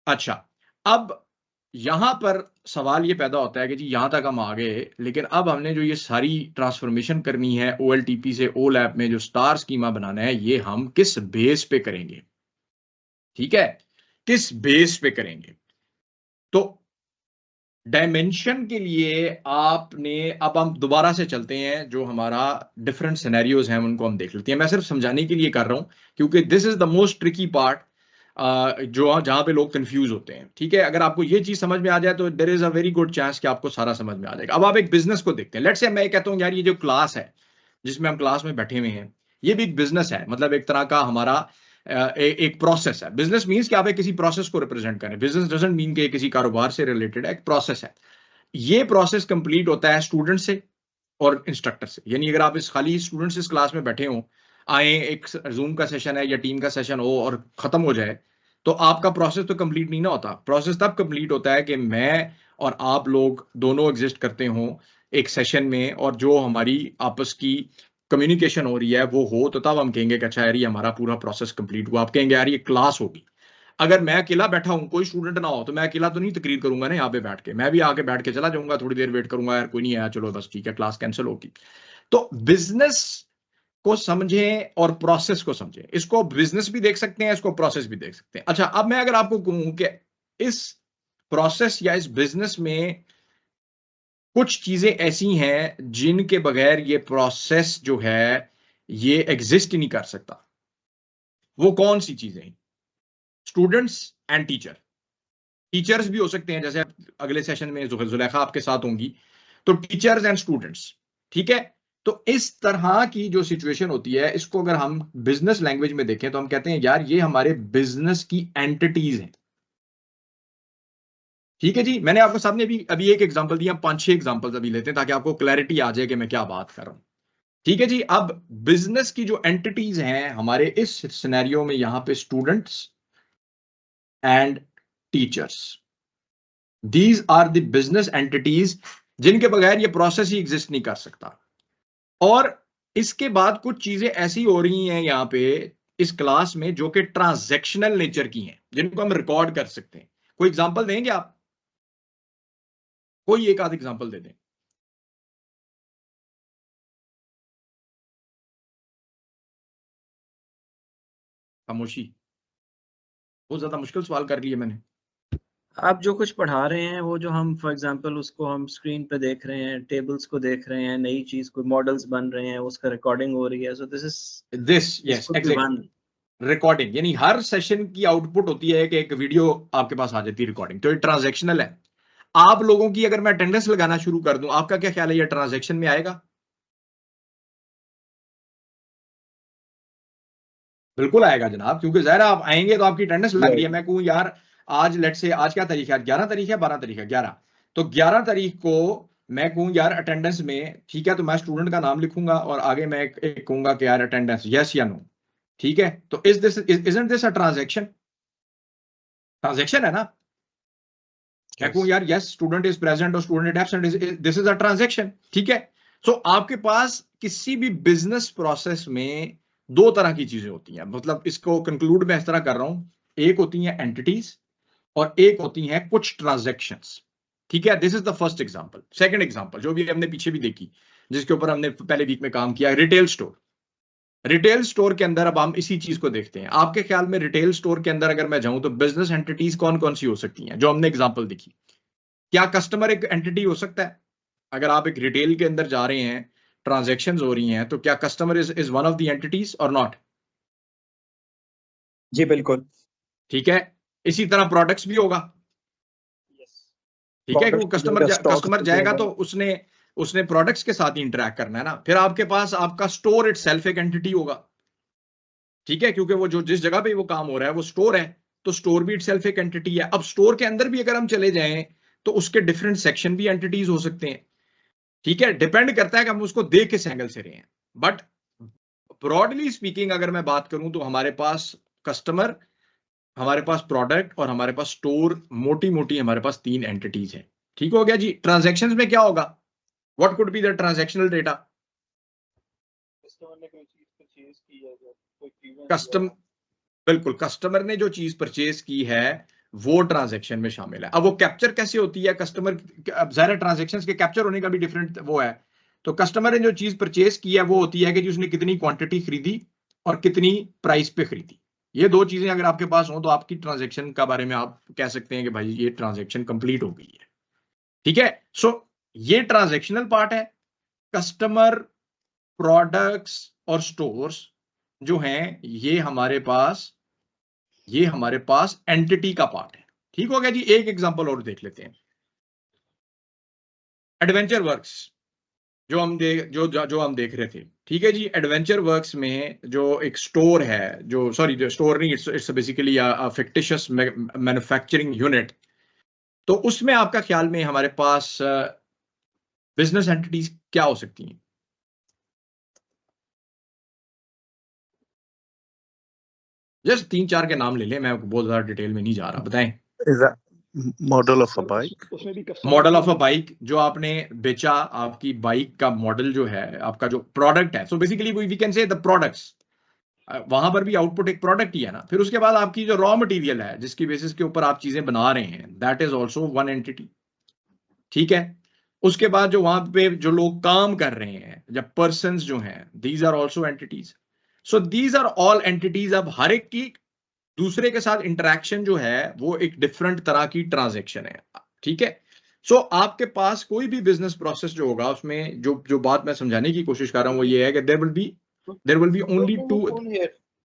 अच्छा, अब यहां पर सवाल ये पैदा होता है कि जी यहां तक हम आ गए, लेकिन अब हमने जो ये सारी ट्रांसफॉर्मेशन करनी है OLTP से OLAP में, जो स्टार स्कीमा बनाना है, ये हम किस बेस पे करेंगे? ठीक है, किस बेस पे करेंगे? तो डायमेंशन के लिए आपने, अब हम दोबारा से चलते हैं, जो हमारा डिफरेंट सिनेरियोज हैं उनको हम देख लेते हैं। मैं सिर्फ समझाने के लिए कर रहा हूं, क्योंकि this is the most tricky part, जो जहां पे लोग कंफ्यूज होते हैं। ठीक है, अगर आपको ये चीज समझ में आ जाए तो there is a very good chance कि आपको सारा समझ में आ जाएगा। अब आप एक बिजनेस को देखते हैं। लेट्स से मैं कहता हूं यार, ये जो क्लास है जिसमें हम क्लास में बैठे हुए हैं, ये भी एक बिजनेस है, मतलब एक तरह का हमारा एक प्रोसेस है। बिजनेस मीन्स कि आप एक किसी प्रोसेस को रिप्रेजेंट करें। बिजनेस डजंट मीन कि किसी कारोबार से रिलेटेड है, एक प्रोसेस है। ये प्रोसेस कंप्लीट होता है स्टूडेंट से और इंस्ट्रक्टर से। यानी अगर आप इस खाली स्टूडेंट्स इस क्लास में बैठे हो, आए, एक जूम का सेशन है या टीम का सेशन हो और खत्म हो जाए, तो आपका प्रोसेस तो कंप्लीट नहीं ना होता। प्रोसेस तब कंप्लीट होता है कि मैं और आप लोग दोनों एग्जिस्ट करते हो एक सेशन में, और जो हमारी आपस की कम्युनिकेशन हो रही है वो हो, तो तब हम कहेंगे कि अच्छा यार ये हमारा पूरा प्रोसेस कंप्लीट हुआ। आप कहेंगे यार ये क्लास होगी। अगर मैं अकेला बैठा हूं, कोई स्टूडेंट ना हो, तो मैं अकेला तो नहीं तकरीर करूंगा ना यहाँ पे बैठ के। मैं भी आके बैठ के चला जाऊंगा, थोड़ी देर वेट करूंगा, यार कोई नहीं आया, चलो बस ठीक है, क्लास कैंसिल होगी। तो बिजनेस को समझें और प्रोसेस को समझें। इसको बिजनेस भी देख सकते हैं, इसको प्रोसेस भी देख सकते हैं। अच्छा, अब मैं अगर आपको कहूं कि इस प्रोसेस या इस बिजनेस में कुछ चीजें ऐसी हैं जिनके बगैर ये प्रोसेस जो है ये एग्जिस्ट ही नहीं कर सकता, वो कौन सी चीजें हैं? Students and teacher. टीचर्स भी हो सकते हैं, जैसे अगले सेशन में जुलेखा आपके साथ होंगी, तो टीचर्स एंड स्टूडेंट्स। ठीक है, तो इस तरह की जो सिचुएशन होती है, इसको अगर हम बिजनेस लैंग्वेज में देखें तो हम कहते हैं यार ये हमारे बिजनेस की एंटिटीज हैं। ठीक है जी, मैंने आपको सामने भी अभी एक एग्जांपल दिया, 5-6 एग्जांपल्स अभी लेते हैं ताकि आपको क्लैरिटी आ जाए कि मैं क्या बात कर रहा हूं। ठीक है जी, अब बिजनेस की जो एंटिटीज हैं हमारे इस सिनेरियो में, यहां पे students and teachers, these are the business entities जिनके बगैर ये प्रोसेस ही एग्जिस्ट नहीं कर सकता। और इसके बाद कुछ चीजें ऐसी हो रही हैं यहां पे इस क्लास में जो कि ट्रांजैक्शनल नेचर की हैं, जिनको हम रिकॉर्ड कर सकते हैं। कोई एग्जांपल देंगे आप? कोई एक आध एग्जांपल दे दें। खामोशी। बहुत ज्यादा मुश्किल सवाल कर लिया मैंने। आप जो कुछ पढ़ा रहे हैं वो जो हम फॉर एग्जांपल उसको हम स्क्रीन पे देख रहे हैं, टेबल्स को देख रहे हैं, नई चीज को मॉडल्स बन रहे हैं, उसका रिकॉर्डिंग हो रही है, so this, this yes could be one. Exactly, recording. यानी हर सेशन की आउटपुट होती है कि एक वीडियो आपके पास आ जाती है, रिकॉर्डिंग। तो ये ट्रांजैक्शनल है। आप लोगों की अगर मैं अटेंडेंस लगाना शुरू कर दूं, आपका क्या ख्याल है, ये ट्रांजैक्शन में आएगा? बिल्कुल आएगा जनाब, क्योंकि ज़ाहिर है आप आएंगे तो आपकी अटेंडेंस लग रही है। मैं कहूँ यार आज लेट से, आज क्या तारीख है, 11 तारीख है, 12 तारीख है, 11। तो 11 तारीख को मैं कहूँ यार अटेंडेंस में, ठीक है, तो मैं स्टूडेंट का नाम लिखूंगा और आगे मैं एक कहूंगा कि यार अटेंडेंस यस या नो। ठीक है, तो is this, isn't this a transaction? Transaction है ना? मैं कहूँ यार यस स्टूडेंट इज प्रेजेंट और student absent, this is a transaction. ठीक है, सो आपके पास किसी भी बिजनेस प्रोसेस में दो तरह की चीजें होती हैं। मतलब इसको कंक्लूड मैं इस तरह कर रहा हूं, एक होती हैं एंटिटीज और एक होती हैं कुछ ट्रांजैक्शंस। ठीक है, this is the first example. Second example जो भी हमने पीछे भी देखी, जिसके ऊपर हमने पहले वीक में काम किया, रिटेल स्टोर। रिटेल स्टोर के अंदर अब हम इसी चीज को देखते हैं। आपके ख्याल में रिटेल स्टोर के अंदर अगर मैं जाऊं तो बिजनेस एंटिटीज कौन कौन सी हो सकती हैं जो हमने एग्जांपल देखी? क्या कस्टमर एक एंटिटी हो सकता है? अगर आप एक रिटेल के अंदर जा रहे हैं, ट्रांजैक्शंस हो रही हैं, तो क्या customer is one of the entities और नॉट? जी बिल्कुल। ठीक है, इसी तरह प्रोडक्ट्स भी होगा। ठीक है, कि वो प्रोडक्ट कस्टमर स्टॉक कस्टमर जाएगा तो उसने उसने प्रोडक्ट्स के साथ ही इंटरेक्ट करना है ना। फिर आपके पास आपका स्टोर इटसेल्फ एक एंटिटी होगा। ठीक है, क्योंकि वो जो जिस जगह पे वो काम हो रहा है वो स्टोर है, तो स्टोर भी इटसेल्फ एक एंटिटी है। अब स्टोर के अंदर भी अगर हम चले जाएं तो उसके डिफरेंट सेक्शन भी एंटिटीज हो सकते हैं। ठीक है, डिपेंड करता है कि हम उसको देख किस एंगल से रहे हैं। बट ब्रॉडली स्पीकिंग अगर मैं बात करूं तो हमारे पास कस्टमर, हमारे पास प्रोडक्ट और हमारे पास स्टोर, मोटी मोटी हमारे पास तीन एंटिटीज हैं। ठीक हो गया जी। ट्रांजैक्शंस में क्या होगा? What could be the transactional data? Customer ने कोई चीज परचेज की है, कोई इवेंट कस्टम हुआ, बिल्कुल, कस्टमर ने जो चीज परचेज की है वो ट्रांजैक्शन में शामिल है। अब वो कैप्चर कैसे होती है, कस्टमर ज़ाहिर ट्रांजैक्शंस के कैप्चर होने का भी डिफरेंट वो है। तो कस्टमर ने जो चीज परचेज की है वो होती है कि जी उसने कितनी क्वांटिटी खरीदी और कितनी प्राइस पे खरीदी। ये दो चीजें अगर आपके पास हो तो आपकी ट्रांजैक्शन का बारे में आप कह सकते हैं कि भाई ये ट्रांजैक्शन कंप्लीट हो गई है। ठीक है, सो ये ट्रांजैक्शनल पार्ट है। कस्टमर, प्रोडक्ट्स और स्टोर्स जो हैं ये हमारे पास एंटिटी का पार्ट है। ठीक हो गया जी। एक एग्जांपल और देख लेते हैं, एडवेंचर वर्क्स जो हम देख रहे थे। ठीक है जी, एडवेंचर वर्क्स में जो एक स्टोर है, जो स्टोर नहीं, it's basically a fictitious manufacturing unit. तो उसमें आपका ख्याल में हमारे पास बिजनेस एंटिटीज क्या हो सकती हैं? जस्ट 3-4 के नाम ले लें, मैं बहुत ज्यादा डिटेल में नहीं जा रहा, बताएं। Model of a bike, model of a bike, जो आपने बेचा, आपकी बाइक का मॉडल जो है, आपका जो प्रोडक्ट है। So basically we can say the products, वहां पर भी आउटपुट एक प्रोडक्ट ही है ना। फिर उसके बाद आपकी जो रॉ मटेरियल है जिसकी बेसिस के ऊपर आप चीजें बना रहे हैं, that is also one entity. ठीक है, उसके बाद जो वहां पे जो लोग काम कर रहे हैं, जब पर्सन्स जो हैं, these are also entities. So these are all entities. अब हर एक की दूसरे के साथ इंटरेक्शन जो है वो एक डिफरेंट तरह की ट्रांजैक्शन है। ठीक है, सो आपके पास कोई भी बिजनेस प्रोसेस जो होगा उसमें जो बात मैं समझाने की कोशिश कर रहा हूं वो ये है कि there will be only to